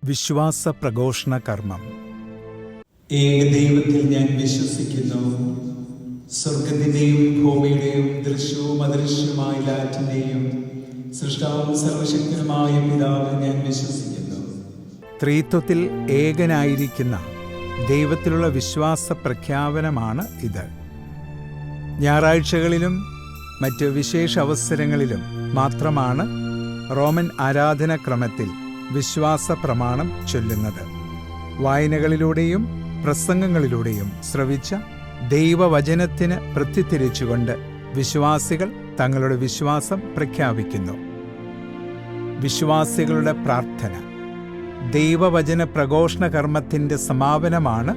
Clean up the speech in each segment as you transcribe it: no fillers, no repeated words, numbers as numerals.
വിശ്വാസ പ്രഘോഷണ കർമ്മം. ഏകദൈവത്തിൽ ഞാൻ വിശ്വസിക്കുന്നു. സ്വർഗത്തിന്റെയും ഭൂമിയുടെയും ദൃശ്യവും അദൃശ്യവുമായ എല്ലാറ്റിന്റെയും സൃഷ്ടാവും സർവശക്തനുമായ പിതാവ് ഞാൻ വിശ്വസിക്കുന്നു. ത്രിത്വത്തിൽ ഏകനായിരിക്കുന്ന ദൈവത്തിലുള്ള വിശ്വാസ പ്രഖ്യാപനമാണ് ഇത്. ഞായറാഴ്ചകളിലും മറ്റ് വിശേഷ അവസരങ്ങളിലും മാത്രമാണ് റോമൻ ആരാധനാക്രമത്തിൽ വിശ്വാസ പ്രമാണം ചൊല്ലുന്നത്. വായനകളിലൂടെയും പ്രസംഗങ്ങളിലൂടെയും ശ്രവിച്ച ദൈവവചനത്തിന് പ്രത്യുത്തരിച്ചുകൊണ്ട് വിശ്വാസികൾ തങ്ങളുടെ വിശ്വാസം പ്രഖ്യാപിക്കുന്നു. വിശ്വാസികളുടെ പ്രാർത്ഥന. ദൈവവചന പ്രഘോഷണ കർമ്മത്തിൻ്റെ സമാപനമാണ്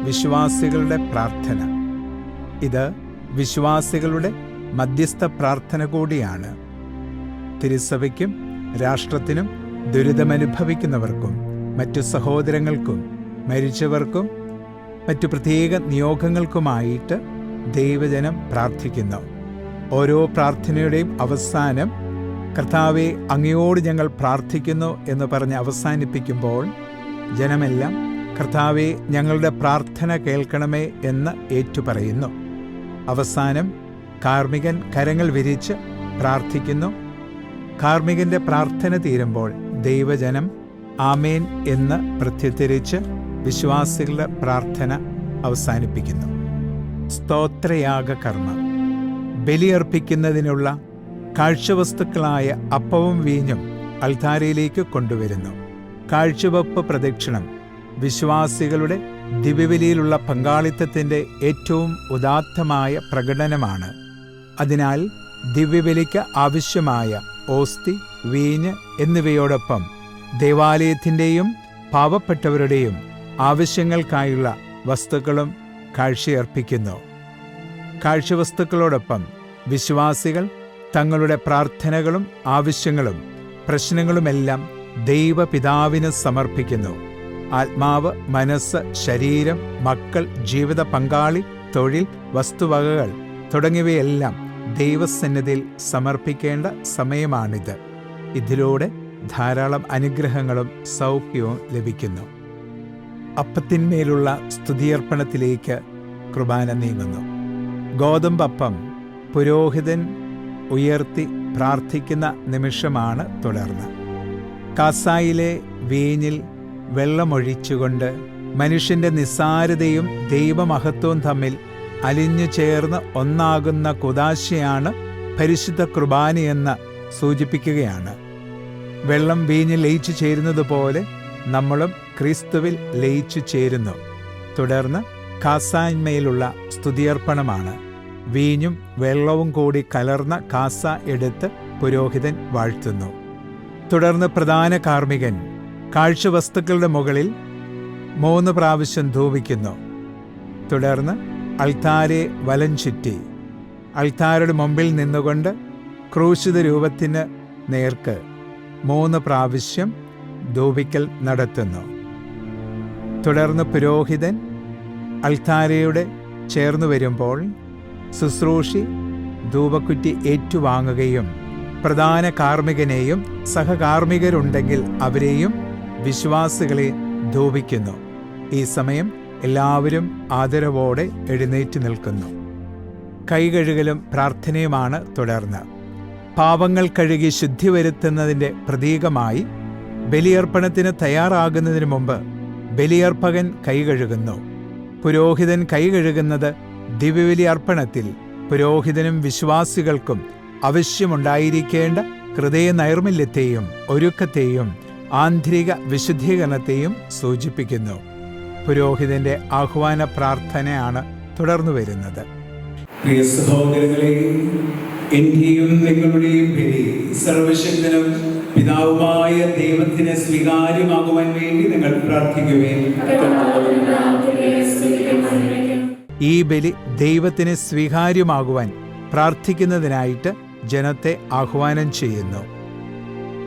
വിശ്വാസികളുടെ പ്രാർത്ഥന. ഇത് വിശ്വാസികളുടെ മധ്യസ്ഥ പ്രാർത്ഥന കൂടിയാണ്. തിരുസഭയ്ക്കും രാഷ്ട്രത്തിനും ദുരിതമനുഭവിക്കുന്നവർക്കും മറ്റു സഹോദരങ്ങൾക്കും മരിച്ചവർക്കും മറ്റു പ്രത്യേക നിയോഗങ്ങൾക്കുമായിട്ട് ദൈവജനം പ്രാർത്ഥിക്കുന്നു. ഓരോ പ്രാർത്ഥനയുടെയും അവസാനം കർത്താവേ, അങ്ങയോട് ഞങ്ങൾ പ്രാർത്ഥിക്കുന്നു എന്ന് പറഞ്ഞ് അവസാനിപ്പിക്കുമ്പോൾ ജനമെല്ലാം കർത്താവേ, ഞങ്ങളുടെ പ്രാർത്ഥന കേൾക്കണമേ എന്ന് ഏറ്റുപറയുന്നു. അവസാനം കാർമികൻ കരങ്ങൾ വിരിച്ച് പ്രാർത്ഥിക്കുന്നു. കാർമികന്റെ പ്രാർത്ഥന തീരുമ്പോൾ ദൈവജനം ആമേൻ എന്ന് പ്രത്യുത്തരിച്ച് വിശ്വാസികളുടെ പ്രാർത്ഥന അവസാനിപ്പിക്കുന്നു. സ്തോത്രയാഗ കർമ്മം. ബലിയർപ്പിക്കുന്നതിനുള്ള കാഴ്ചവസ്തുക്കളായ അപ്പവും വീഞ്ഞും അൾത്താരയിലേക്ക് കൊണ്ടുവരുന്നു. കാഴ്ചവെപ്പ് പ്രദക്ഷിണം വിശ്വാസികളുടെ ദിവ്യബലിയിലുള്ള പങ്കാളിത്തത്തിൻ്റെ ഏറ്റവും ഉദാത്തമായ പ്രകടനമാണ്. അതിനാൽ ദിവ്യബലിക്ക് ആവശ്യമായ ഓസ്തി, വീഞ്ഞ് എന്നിവയോടൊപ്പം ദേവാലയത്തിൻ്റെയും പാവപ്പെട്ടവരുടെയും ആവശ്യങ്ങൾക്കായുള്ള വസ്തുക്കളും കാഴ്ചയർപ്പിക്കുന്നു. കാഴ്ചവസ്തുക്കളോടൊപ്പം വിശ്വാസികൾ തങ്ങളുടെ പ്രാർത്ഥനകളും ആവശ്യങ്ങളും പ്രശ്നങ്ങളുമെല്ലാം ദൈവപിതാവിന് സമർപ്പിക്കുന്നു. ആത്മാവ്, മനസ്സ്, ശരീരം, മക്കൾ, ജീവിത പങ്കാളി, തൊഴിൽ, വസ്തുവകകൾ തുടങ്ങിയവയെല്ലാം ദൈവസന്നിധിയിൽ സമർപ്പിക്കേണ്ട സമയമാണിത്. ഇതിലൂടെ ധാരാളം അനുഗ്രഹങ്ങളും സൗഖ്യവും ലഭിക്കുന്നു. അപ്പത്തിന്മേലുള്ള സ്തുതിയർപ്പണത്തിലേക്ക് കുർബാന നീങ്ങുന്നു. ഗോതമ്പപ്പം പുരോഹിതൻ ഉയർത്തി പ്രാർത്ഥിക്കുന്ന നിമിഷമാണ് തുടർന്ന്. കാസായിലെ വീഞ്ഞിൽ വെള്ളമൊഴിച്ചുകൊണ്ട് മനുഷ്യന്റെ നിസ്സാരതയും ദൈവമഹത്വവും തമ്മിൽ അലിഞ്ഞു ചേർന്ന് ഒന്നാകുന്ന കുദാശയാണ് പരിശുദ്ധ കുർബാനയെന്ന് സൂചിപ്പിക്കുകയാണ്. വെള്ളം വീഞ്ഞിൽ ലയിച്ചു ചേരുന്നത് പോലെ നമ്മളും ക്രിസ്തുവിൽ ലയിച്ചു ചേരുന്നു. തുടർന്ന് കാസായ്മയിലുള്ള സ്തുതിയർപ്പണമാണ്. വീഞ്ഞും വെള്ളവും കൂടി കലർന്ന കാസ എടുത്ത് പുരോഹിതൻ വാഴ്ത്തുന്നു. തുടർന്ന് പ്രധാന കാർമികൻ കാഴ്ചവസ്തുക്കളുടെ മുകളിൽ 3 പ്രാവശ്യം ധൂപിക്കുന്നു. തുടർന്ന് അൾത്താരെ വലം ചുറ്റി അൾത്താരയുടെ മുമ്പിൽ നിന്നുകൊണ്ട് ക്രൂശിത രൂപത്തിന് നേർക്ക് 3 പ്രാവശ്യം ധൂപിക്കൽ നടത്തുന്നു. തുടർന്ന് പുരോഹിതൻ അൾത്താരയുടെ ചേർന്നു വരുമ്പോൾ ശുശ്രൂഷി ധൂപക്കുറ്റി ഏറ്റുവാങ്ങുകയും പ്രധാന കാർമികനെയും സഹകാർമികരുണ്ടെങ്കിൽ അവരെയും വിശ്വാസികളെ ധൂപിക്കുന്നു. ഈ സമയം എല്ലാവരും ആദരവോടെ എഴുന്നേറ്റ് നിൽക്കുന്നു. കൈകഴുകലും പ്രാർത്ഥനയുമാണ് തുടർന്ന്. പാപങ്ങൾ കഴുകി ശുദ്ധി വരുത്തുന്നതിൻ്റെ പ്രതീകമായി ബലിയർപ്പണത്തിന് തയ്യാറാകുന്നതിന് മുമ്പ് ബലിയർപ്പകൻ കൈകഴുകുന്നു. പുരോഹിതൻ കൈകഴുകുന്നത് ദിവ്യബലി അർപ്പണത്തിൽ പുരോഹിതനും വിശ്വാസികൾക്കും ആവശ്യമുണ്ടായിരിക്കേണ്ട ഹൃദയ നൈർമല്യത്തെയും ഒരുക്കത്തെയും ആന്തരിക വിശുദ്ധീകരണത്തെയും സൂചിപ്പിക്കുന്നു. പുരോഹിതന്റെ ആഹ്വാന പ്രാർത്ഥനയാണ് തുടർന്നു വരുന്നത്. പ്രിയ സഹോദരങ്ങളെ, എന്റെയും നിങ്ങളുടെയും ബലി സർവശക്തനും പിതാവുമായ ദൈവത്തിന് സ്വീകാര്യമാകുവാൻ വേണ്ടി നിങ്ങൾ പ്രാർത്ഥിക്കുവേൻ. ഈ ബലി ദൈവത്തിന് സ്വീകാര്യമാകുവാൻ പ്രാർത്ഥിക്കുന്നതിനായിട്ട് ജനത്തെ ആഹ്വാനം ചെയ്യുന്നു.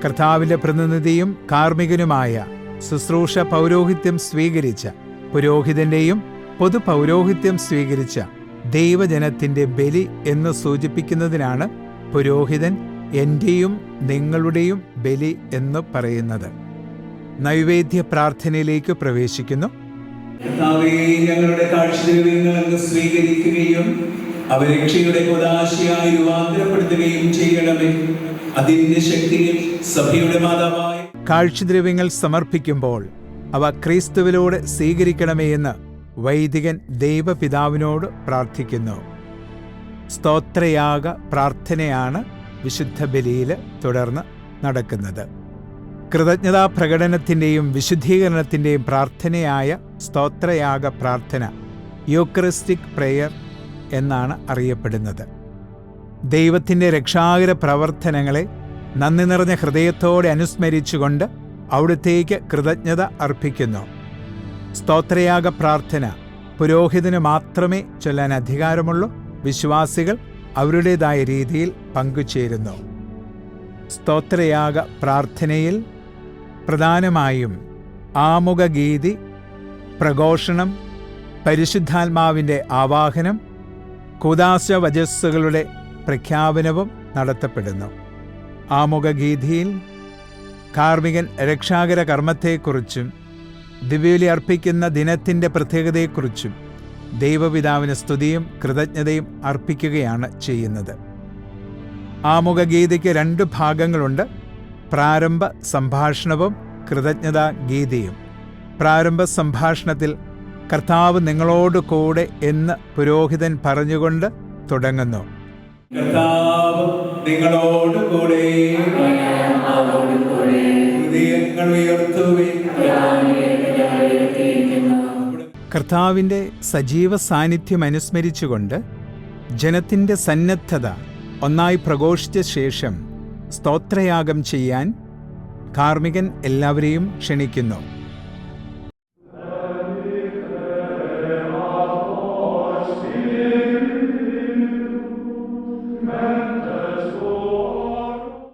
കർത്താവിൻ്റെ പ്രതിനിധിയും കാർമികനുമായ ശുശ്രൂഷ പൗരോഹിത്യം സ്വീകരിച്ച പുരോഹിതന്റെയും പൊതുപൗരോഹിത്യം സ്വീകരിച്ച ദൈവജനത്തിന്റെ ബലി എന്ന് സൂചിപ്പിക്കുന്നതിനാണ് പുരോഹിതൻ എന്റെയും നിങ്ങളുടെയും ബലി എന്ന് പറയുന്നത്. നൈവേദ്യ പ്രാർത്ഥനയിലേക്ക് പ്രവേശിക്കുന്നു. കർത്താവേ, ഞങ്ങളുടെ കാഴ്ചദ്രവ്യങ്ങൾ അങ്ങ് സ്വീകരിക്കുകയും അവ രക്ഷയുടെ ഉദാശയായി രൂപാന്തരപ്പെടുത്തുകയും ചെയ്യണമേ. അതിന്റെ ശക്തിയിൽ സഭയുടെ മാതാവായ കാഴ്ചദ്രവ്യങ്ങൾ സമർപ്പിക്കുമ്പോൾ അവ ക്രിസ്തുവിലൂടെ സ്വീകരിക്കണമേ എന്ന് വൈദികൻ ദൈവപിതാവിനോട് പ്രാർത്ഥിക്കുന്നു. സ്തോത്രയാഗ പ്രാർത്ഥനയാണ് വിശുദ്ധ ബലിയിൽ തുടർന്ന് നടക്കുന്നത്. കൃതജ്ഞതാ പ്രകടനത്തിൻ്റെയും വിശുദ്ധീകരണത്തിൻ്റെയും പ്രാർത്ഥനയായ സ്തോത്രയാഗ പ്രാർത്ഥന യൂക്കറിസ്റ്റിക് പ്രെയർ എന്നാണ് അറിയപ്പെടുന്നത്. ദൈവത്തിൻ്റെ രക്ഷാകര പ്രവർത്തനങ്ങളെ നന്ദി നിറഞ്ഞ ഹൃദയത്തോടെ അനുസ്മരിച്ചുകൊണ്ട് അവിടുത്തേക്ക് കൃതജ്ഞത അർപ്പിക്കുന്നു. സ്തോത്രയാഗ പ്രാർത്ഥന പുരോഹിതന് മാത്രമേ ചൊല്ലാൻ അധികാരമുള്ളൂ. വിശ്വാസികൾ അവരുടേതായ രീതിയിൽ പങ്കുചേരുന്നു. സ്തോത്രയാഗ പ്രാർത്ഥനയിൽ പ്രധാനമായും ആമുഖഗീതി, പ്രഘോഷണം, പരിശുദ്ധാത്മാവിൻ്റെ ആവാഹനം, കൂദാശവചസ്സുകളുടെ പ്രഖ്യാപനവും നടത്തപ്പെടുന്നു. ആമുഖഗീതിയിൽ കാർമികൻ രക്ഷാകര കർമ്മത്തെക്കുറിച്ചും ദിവ്യബലി അർപ്പിക്കുന്ന ദിനത്തിൻ്റെ പ്രത്യേകതയെക്കുറിച്ചും ദൈവപിതാവിന് സ്തുതിയും കൃതജ്ഞതയും അർപ്പിക്കുകയാണ് ചെയ്യുന്നത്. ആമുഖഗീതിക്ക് 2 ഭാഗങ്ങളുണ്ട്: പ്രാരംഭ സംഭാഷണവും കൃതജ്ഞതാ ഗീതിയും. പ്രാരംഭ സംഭാഷണത്തിൽ കർത്താവ് നിങ്ങളോട് കൂടെ എന്ന് പുരോഹിതൻ പറഞ്ഞുകൊണ്ട് തുടങ്ങുന്നു. കർത്താവ് നിങ്ങളോട് കൂടെ, ഹൃദയങ്ങൾ ഉയർത്തുവിൻ. കർത്താവിൻ്റെ സജീവ സാന്നിധ്യം അനുസ്മരിച്ചുകൊണ്ട് ജനത്തിൻ്റെ സന്നദ്ധത ഒന്നായി പ്രഘോഷിച്ച ശേഷം സ്തോത്രയാഗം ചെയ്യാൻ കാർമികൻ എല്ലാവരെയും ക്ഷണിക്കുന്നു.